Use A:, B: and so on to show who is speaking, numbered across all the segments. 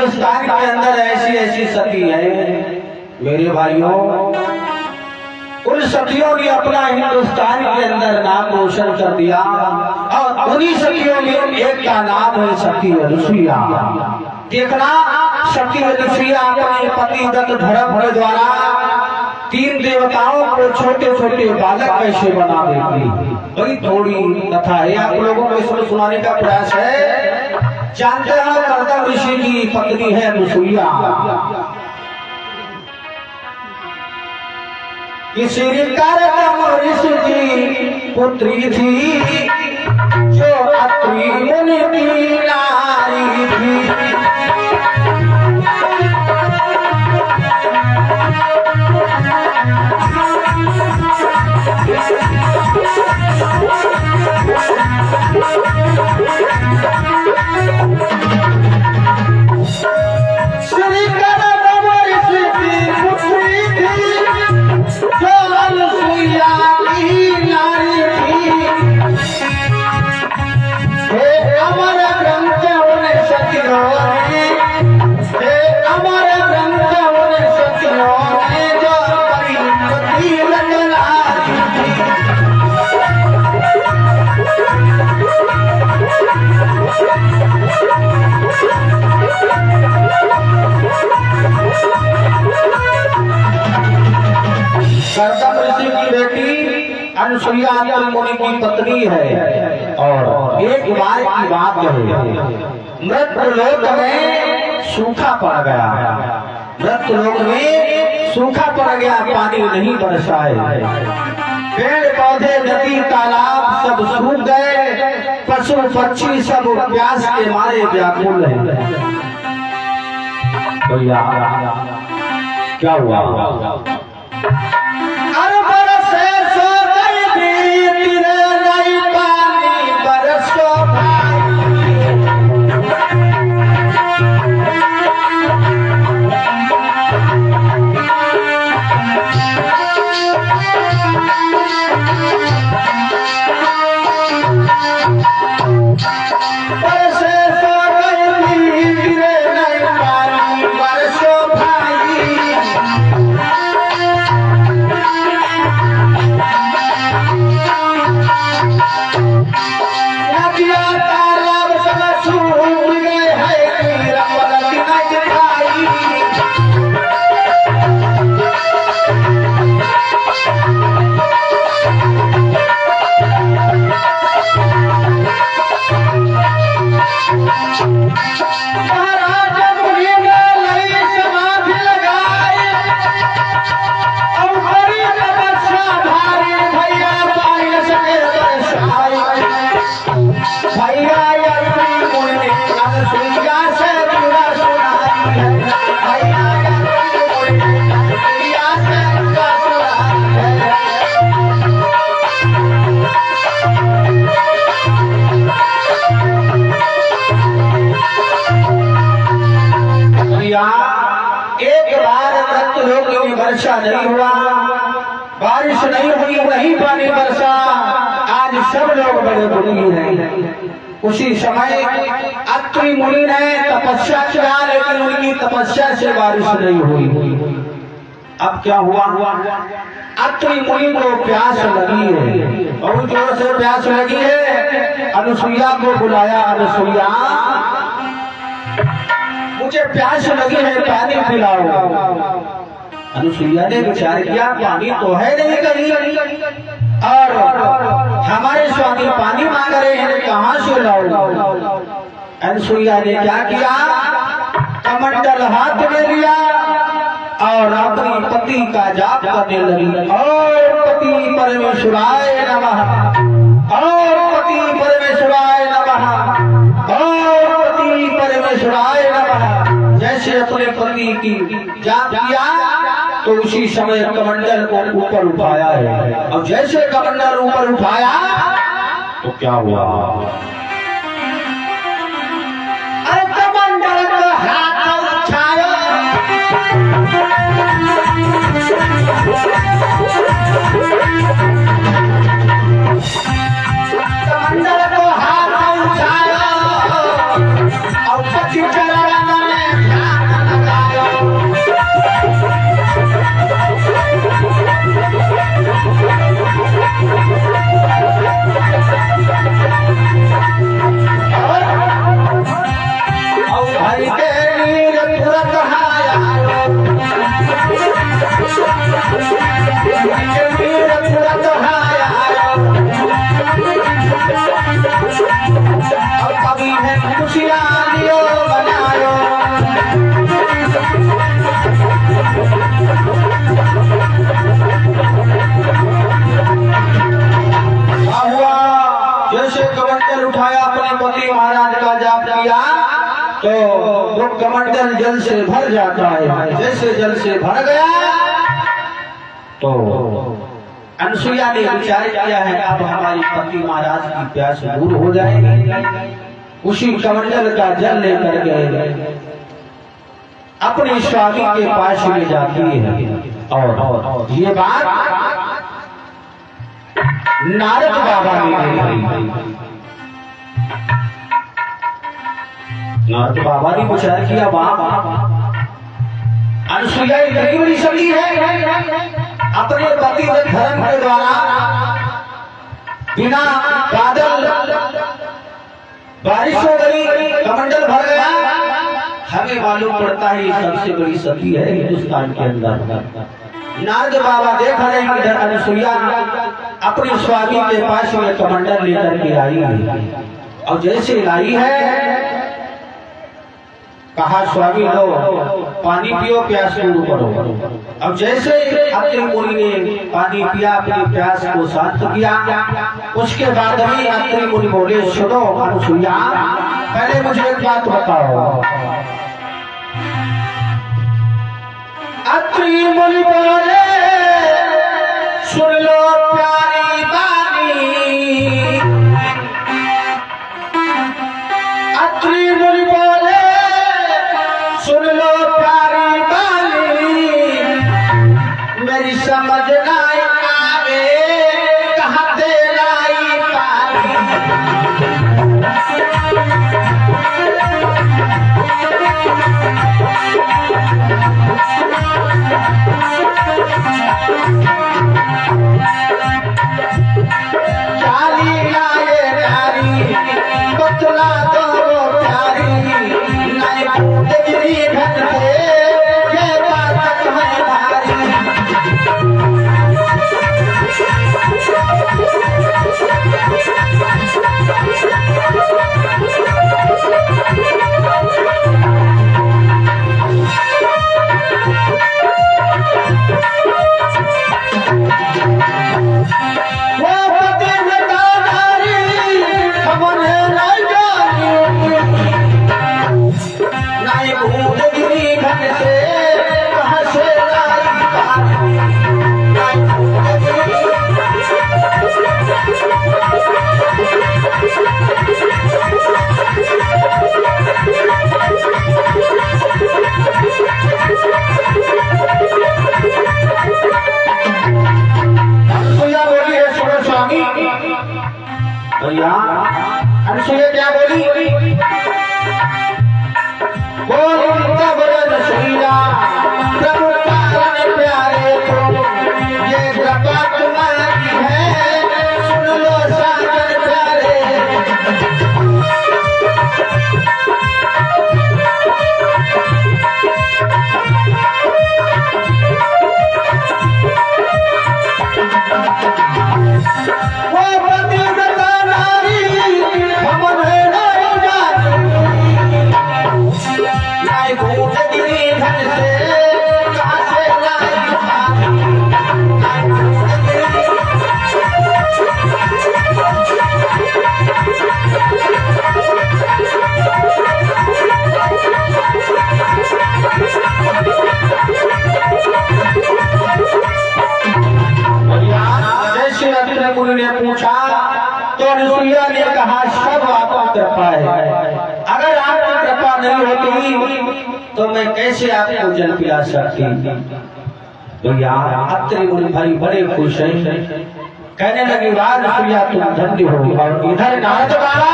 A: हिंदुस्तान के अंदर ऐसी ऐसी सती है मेरे भाइयों, उन सतियों ने अपना हिंदुस्तान के अंदर नाम रोशन कर दिया और उन्हीं सतियों में एक का नाम है सती अनुसुईया। देखना, सती अनुसुईया अपने पति दत्त धर्म के द्वारा 3 देवताओं को छोटे छोटे बालक कैसे बना देती, बड़ी थोड़ी कथा है, आप लोगों को इसमें सुनाने का प्रयास है। जानते हैं कर्दम ऋषि की पत्नी है अनुसुईया। श्री कर्दम ऋषि की पुत्री थी जो अत्रि मुनि की नारी थी। श्री कर्दम ऋषि की पुत्री थी जो अनुसुईया की नारी थी। हे अमर ग्रंथ उन्हें सतियों ने, हे अमर ग्रंथ उन्हें सतियों ने जो पति लगनारी थी। कर्दम ऋषि की बेटी अनुसुईया अत्रि मुनि की पत्नी है और एक बार की बात है, मृत्युलोक में सूखा पड़ गया। मृत्युलोक में सूखा पड़ गया, पानी नहीं बरसाए, पेड़ पौधे नदी तालाब सब सूख गए, पशु पक्षी सब प्यास के मारे व्याकुल है। तो यार क्या हुआ? हर बरसे सो गई तेरे नई पानी बरसो भाई। बरसे सो गई तेरे नई पानी बरसो भाई। एक बार मृत्युलोक में वर्षा नहीं हुआ, बारिश नहीं हुई, वही पानी बरसा। आज सब लोग बड़े दुखी हैं। उसी समय अत्रि मुनि ने तपस्या किया, लेकिन उनकी तपस्या से बारिश नहीं हुई। अब क्या हुआ? अत्रि मुनि को प्यास लगी है, बहुत जोर से प्यास लगी है। अनुसुईया को बुलाया, अनुसुईया मुझे प्यास लगी है, पानी पिलाओ। अनुसुईया ने विचार किया, पानी तो है नहीं कहीं और हमारे स्वामी पानी मांग रहे हैं, कहाँ से लाओ? अनुसुईया ने क्या किया? कमंडल हाथ में लिया और अपनी पति का जाप करने लगी। और पति परमेश्वराय नमः, और पति परमेश्वराय नमः, और पति परमेश्वराय नमः। जैसे अपने पति की जाप किया तो उसी समय कमंडल को ऊपर उठाया है, और जैसे कमंडल ऊपर उठाया तो क्या हुआ? अरे कमंडल को हाथ उठाया, कमंडल को हाथ उठाया और पति चला जल से भर जाता है। जैसे जल से भर गया तो अनुसुईया ने विचार किया है अब हमारी पति महाराज की प्यास दूर हो जाएगी। उसी कमंडल का जल लेकर गए अपने स्वामी के पास ले जाती है। और ये बात नारद बाबा ने देखी। नारद बाबा ने विचार किया बाबा अनुसुईया इतनी बड़ी सती है, अपने पति के धर्म के द्वारा बिना बादल बारिश हो गई, कमंडल भर गया। हमें मालूम पड़ता है ये सबसे बड़ी सती है हिंदुस्तान के अंदर। नारद बाबा देख रहे हैं इधर अनुसुईया अपने स्वामी के पास में कमंडल लेकर के आई है। और जैसे लाई है कहा स्वामी लो पानी पियो प्यास दूर करो। अब जैसे अत्रि मुनि ने पानी पिया अपनी प्यास को शांत किया, उसके बाद भी अत्रि मुनि बोले सुनो अनुसुईया पहले मुझे एक बात बताओ। अत्रि मुनि बोले सुन लो प्यारी बानी। अत्रि मुनि बोले सुन लो प्यारी बानी, मेरी समझ ना आवे कहाँ दे लाई चाली लाए नारी बतला दो प्यारी नहीं घर से ये बात है भारी। अनुसुईया क्या बोली? बोली तब अनुसुईया प्रभु तारण प्यारे को ये कृपा तुम्हारी है, सुन लो साजन प्यारे। ने पूछा तो अनुसुईया ने कहा सब आपकी कृपा है, अगर आपकी कृपा नहीं होती तो मैं कैसे आपको जल पिला सकती। तो यार अत्रि मुनि भाई बड़े खुश हैं, कहने लगे वाह अनुसुईया तुम धन्य हो। और इधर नारद बाबा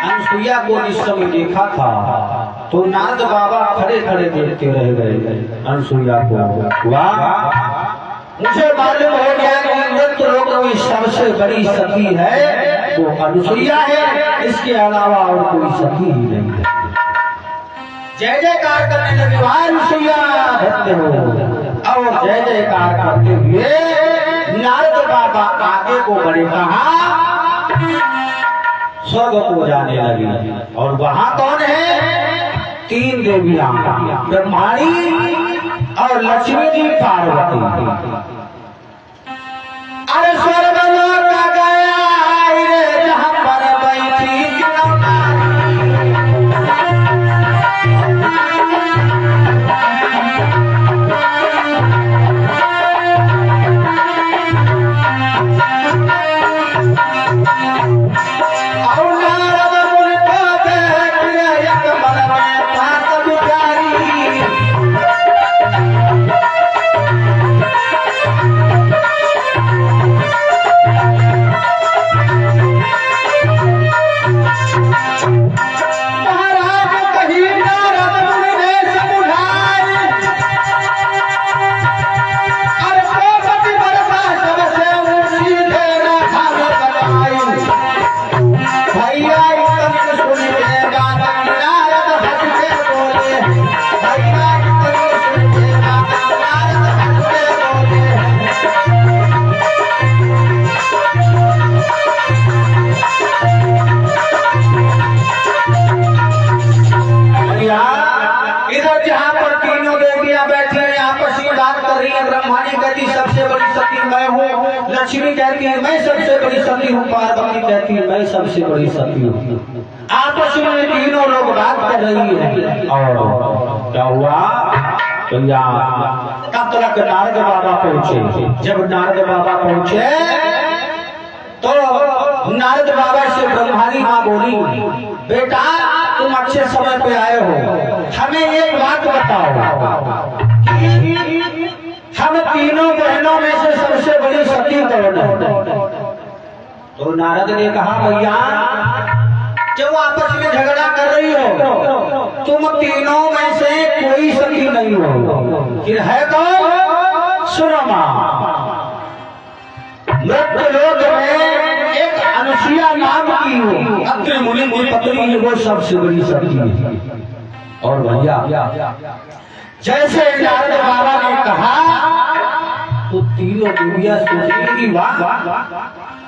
A: अनुसुईया को इस समय देखा था तो नारद बाबा खड़े खड़े देखते रह गए अनुसुईया को। वाह मुझे मालूम हो गया कि इंद्र लोक में सबसे बड़ी सती है वो अनुसुईया है, इसके अलावा और कोई सती ही नहीं है। जय जयकार करने लगे वाह अनुसुईया धन्य हो। और जय जयकार करते हुए नारद बाबा आगे को बढ़े, कहा स्वर्ग को जाने लगी। और वहां कौन है? तीन देवियां ब्रह्माणी और लक्ष्मी जी पार्वती। अरे स्वर्ग लोक गया रे जहां पर बैठी बड़ी सती मैं हूँ। लक्ष्मी कहती है मैं सबसे बड़ी सती हूँ। पार्वती कहती है मैं सबसे बड़ी सती हूँ। आपस में तीनों लोग बात कर रही है। और क्या हुआ तब तक नारद बाबा पहुंचे। जब नारद बाबा पहुंचे तो नारद बाबा से ब्रह्मानी माँ बोली, बेटा तुम अच्छे समय पे आए हो, हमें एक बात बताओ, हम तीनों बहनों में से सबसे बड़ी सती कौन है? तो नारद ने कहा भैया जो आपस में झगड़ा कर रही हो तुम तीनों में से कोई सती नहीं हो। फिर है कौन? सुनो मां, मृत्यु लोक में एक अनुसुईया नाम की हो, अग्नि मुनि की पत्नी, वो सबसे बड़ी सती है। और भैया जैसे नारद बाबा ने कहा तो तीनों देवियां सोचने की वाह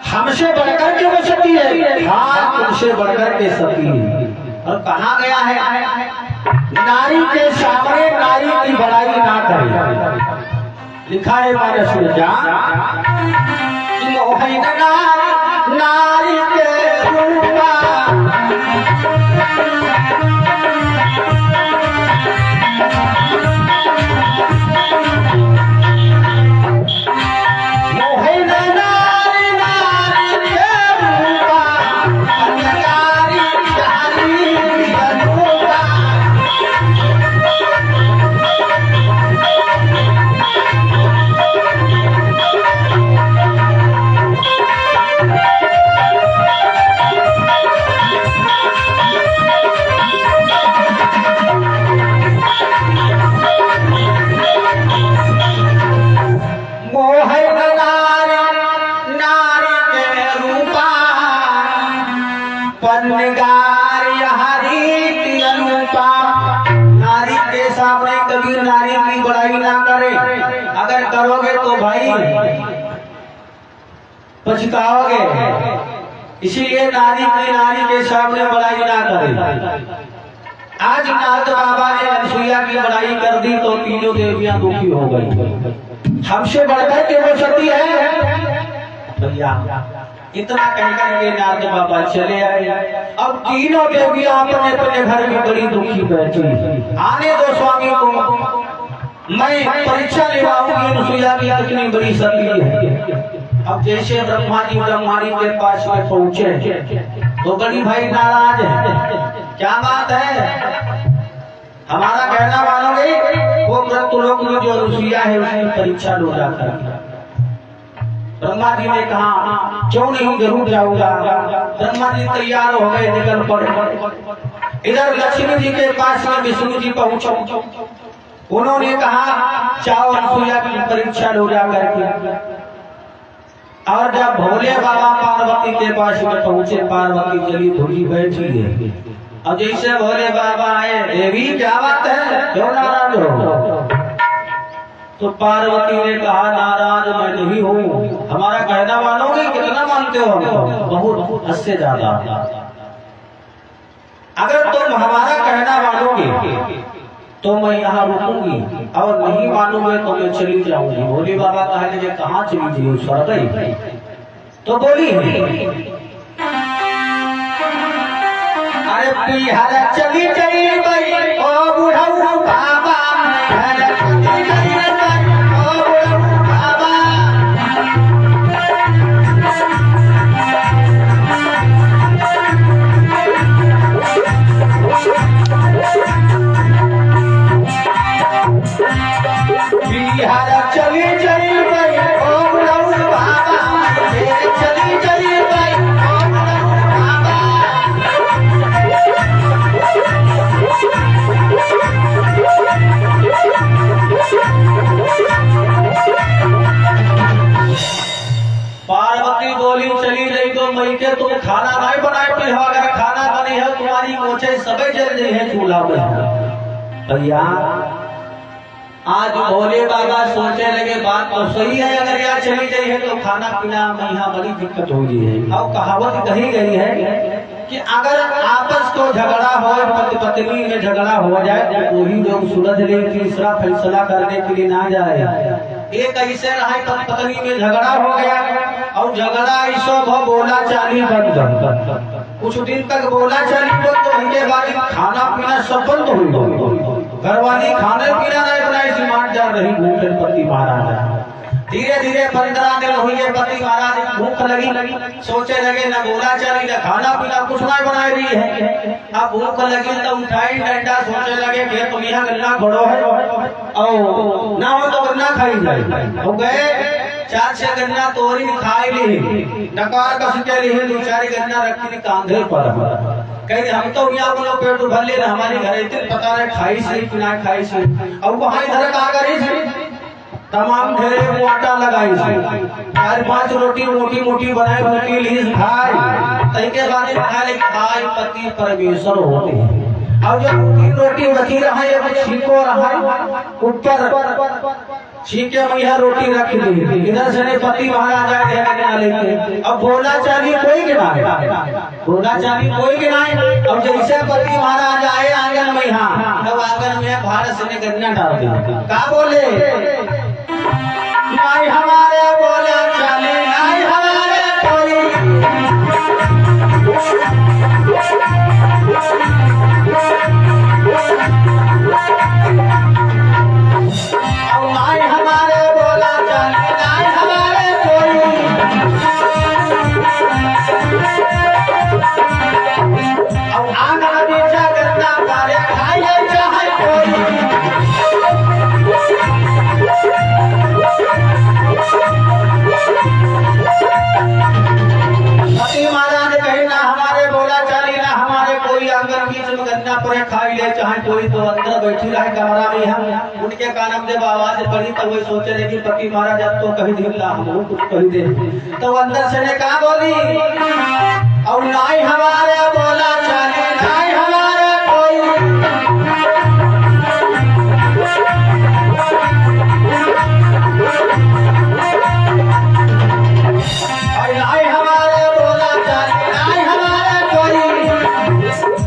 A: हमसे बढ़कर के वो सती है। हाँ तुमसे बढ़कर के सती है। और कहा गया है नारी के सामने नारी की बड़ाई ना करे। लिखा है मैंने सुना नारी के रूपा नारी के सामने कभी नारी की बड़ाई ना करे। अगर करोगे तो भाई पछताओगे। इसीलिए नारी के सामने बड़ाई ना करे। आज नारद बाबा ने अनुसुईया की बड़ाई कर दी तो तीनों देवियां दुखी हो गई। हमसे बढ़कर के वो सती है भैया। इतना कहकर के नारद बाबा चले आए। अब तीनों देवियां अपने अपने घर में बड़ी दुखी बैठी। आने दो स्वामी को, मैं परीक्षा लेवाऊंगी अनुसुईया की कितनी बड़ी सती है। अब जैसे ब्रह्मानी के पास में पहुंचे तो बड़ी भाई नाराज है। क्या बात है, हमारा कहना मानोगे? वो मृत्यु लोक में जो अनुसुईया है उसकी परीक्षा लो जाकर। ब्रह्मा जी ने कहा क्यों नहीं, जरूर जाऊंगा। ब्रह्मा जी तैयार हो गए, निकल पड़े। इधर लक्ष्मी जी के पास में विष्णु जी पहुंचो। उन्होंने कहा जाओ अनुसुईया की परीक्षा लो जाकर के। और जब भोले बाबा पार्वती के पास में पहुंचे, पार्वती जली धुली बैठी है। और जैसे भोले बाबा आए, देवी क्या बात है, क्यों नाराज हो? तो पार्वती ने कहा नाराज मैं नहीं हूँ। हमारा कहना मानोगे? कितना मानते हो? बहुत, हद से ज्यादा। अगर तुम हमारा कहना मानोगे तो मैं यहाँ रुकूंगी, और नहीं मानोगे तो मैं चली जाऊंगी। भोले बाबा कहने लगे कहाँ चली जाइए? सड़ गई। तो बोली अरे बिहार चली चली गई ओ बुढ़ऊ बाबा, चली चली गई ओ बुढ़ऊ बाबा, चली चली गई ओ बुढ़ऊ बाबा। पार्वती बोली चली गई तो मई के तुम खाना नहीं बनाए पे हो। अगर खाना बनी है तुम्हारी मोचे सबे जल गई है चूल्हा में। भैया आज भोले बाबा सोचने लगे बात तो सही है, अगर यहाँ चली गई है तो खाना पीना में यहाँ बड़ी दिक्कत हो गई है। और कहावत कही गई है कि अगर आपस को झगड़ा हो, पति पत्नी में झगड़ा हो जाए तो वही लोग सुलझ ले, तीसरा फैसला करने के लिए ना जाए। एक ऐसे रहा पत्नी में झगड़ा हो गया और झगड़ा ऐसा बोला चाली बंद। कुछ दिन तक बोला चाली बंद, तो उनके बाद खाना पीना सब बंद हो गया। घरवाली खाने पीना नहीं बनाई, सिमाट जा रही भूखे पति महाराज। धीरे धीरे 15 दिन हुई, पति महाराज भूख लगी, सोचे लगे न बोला चाली न खाना पीना कुछ नहीं बना रही है। अब भूख लगी तो उठाई डंडा, सोचे लगे कि तुम यहाँ गन्ना घोड़ो है और ना हो तो गन्ना खाई जाए। हो गए 4-6 गन्ना तोरी खाई ली, डकार कस के लिए 2-4 गन्ना रखी कांधे पर। कहीं हम तो यहाँ बोलो पेट भर ले, हमारे घर इतने पता नहीं खाई से कि ना खाई से। और वहाँ इधर का करी तमाम घेरे में आटा लगाई, 4-5 रोटी मोटी मोटी बनाई, मोटी लीज खाई। तई के बाद खाई पति परमेश्वर होते हैं। और जो 3 रोटी बची रहा है छीको रहा ऊपर छीके में यह रोटी रख दी, इधर से पति महाराज आए लेके। अब बोला चाली कोई गिनाए, बोला चाली कोई गिनाए। अब जैसे पति महाराज आए आंगन में, यहाँ तब आंगन में भारत से गन्ना डाल दिया। क्या बोले नाई हमारे बोला चाली, नाई हमारे कोई। अब नाई हमारे बोला चाली, नाई हमारे कोई। अब आंगन नीचा गन्ना पारे खाइए चाहे कोई। पति महाराज कहे ना हमारे बोला चाली ना हमारे कोई, आंगन बीच में गन्ना पर खाई ले चाहे कोई। तो अंदर बैठी रहे कमरा में, हम उनके कानम जब आवाज पड़ी तो वही सोचे रहे कि पति महाराज अब तो कही दिला हम कुछ कही दे। तो अंदर से ने कहा बोली और नाई हमारे बोला चाली, नाई हमारे कोई। नाई हमारे बोला चाली, नाई हमारे कोई।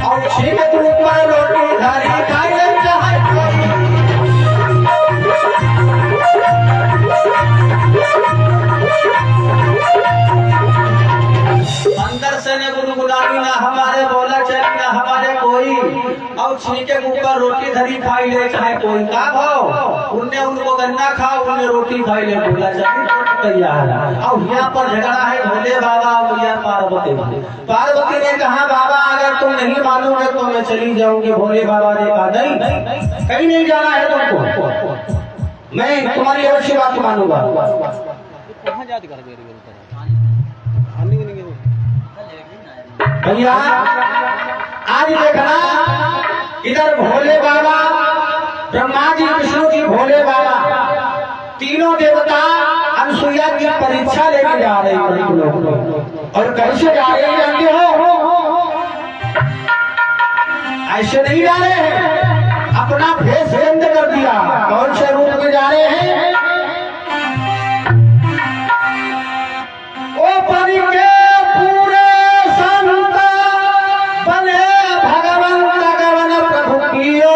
A: और छीक के ऊपर रोटी धारी खाई ले चाहे कोई। अंदर से ने गुनगुनानी ना हमारे बोला चाली ना हमारे कोई। और छीके के ऊपर रोटी धरी खाई ले चाहे कोई। का भाव उनने उनको गन्ना खाओ, उनने रोटी खाई ले, बोला चाली तैयार। और यहाँ पर झगड़ा है भोले बाबा और यहाँ पार्वती। पार्वती ने कहा बाबा अगर तुम नहीं मानोगे तो मैं चली जाऊंगी। भोले बाबा ने कहा नहीं, कहीं नहीं जाना है तुमको, मैं तुम्हारी अवश्य बात मानूंगा। भैया आज देखना इधर भोले बाबा, ब्रह्मा जी, विष्णु जी, भोले बाबा, तीनों देवता अनसुईया की परीक्षा लेके जा रहे हैं लोग। और कैसे जा रहे हैं जानते हो? ऐसे नहीं जा रहे हैं, अपना भेष बंद कर दिया। कौन से रूप में जा रहे हैं? ओ परी के पूरे संत बने भगवान भगवान प्रभु कियो।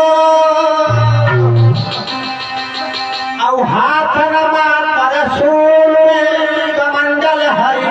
A: और हाथ नमा रसूल में कमंडल हरि।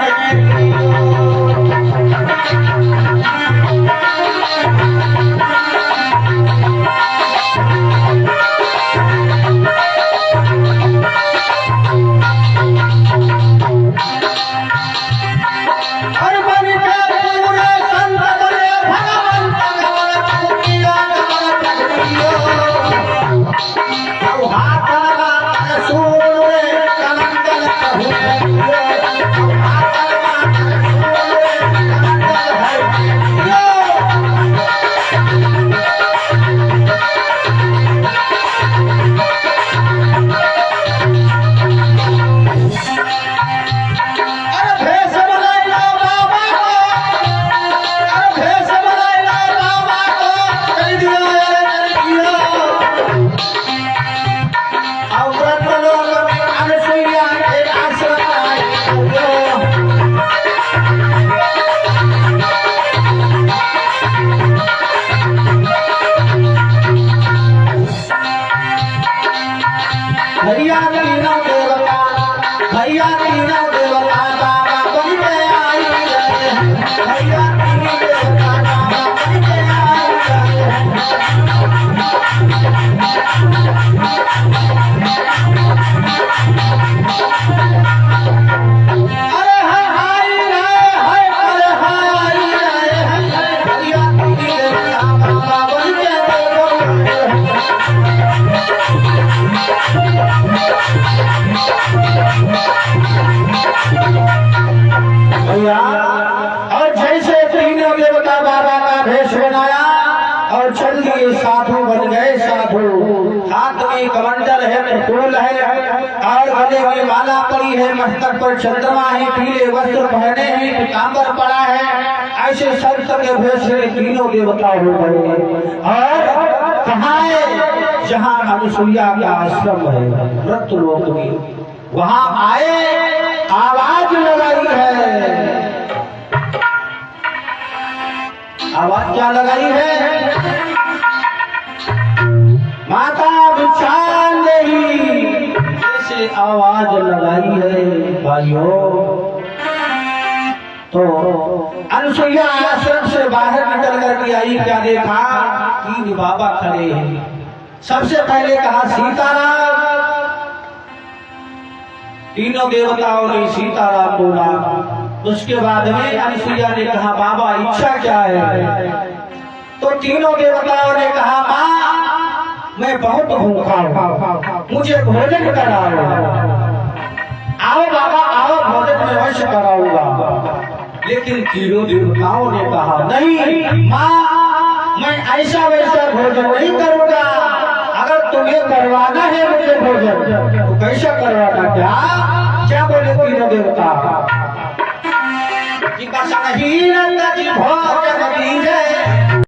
A: तीनों देवता बाबा बन के आई रहे भैया तीनों देवता बाबा बन के आई अरे हाय हाय अरे हाय भैया तीनों देवता बाबा बन के भैया और जैसे तीनों देवता बाबा का भेष बनाया और चल दिए साधु बन गए साधु हाथ में कमंडल है त्रिशूल है और गले में माला पड़ी है मस्तक पर चंद्रमा है पीले वस्त्र पहने हैं पीताम्बर पड़ा है ऐसे सब के भेष में तीनों देवता हो गए और कहाँ है जहाँ अनुसुईया का आश्रम है मृत्युलोक में वहाँ आए आवाज लगाई है आवाज क्या लगाई है माता बिछान नहीं जैसे आवाज लगाई है भाइयों तो अनुसुईया आश्रम से बाहर निकल करके आई क्या देखा तीन बाबा खड़े हैं सबसे पहले कहा सीताराम तीनों देवताओं ने सीताराम बोला उसके बाद में अनुसुईया ने कहा बाबा इच्छा क्या है तो तीनों देवताओं ने कहा माँ मैं बहुत भूखा हूँ मुझे भोजन कराओ आओ बाबा आओ भोजन में वश कराऊंगा लेकिन तीनों देवताओं ने कहा नहीं माँ मैं ऐसा वैसा भोजन नहीं करूंगा अगर तुम्हें करवाना है मुझे भोजन तो कैसा करवाना क्या बोले तीनों देवता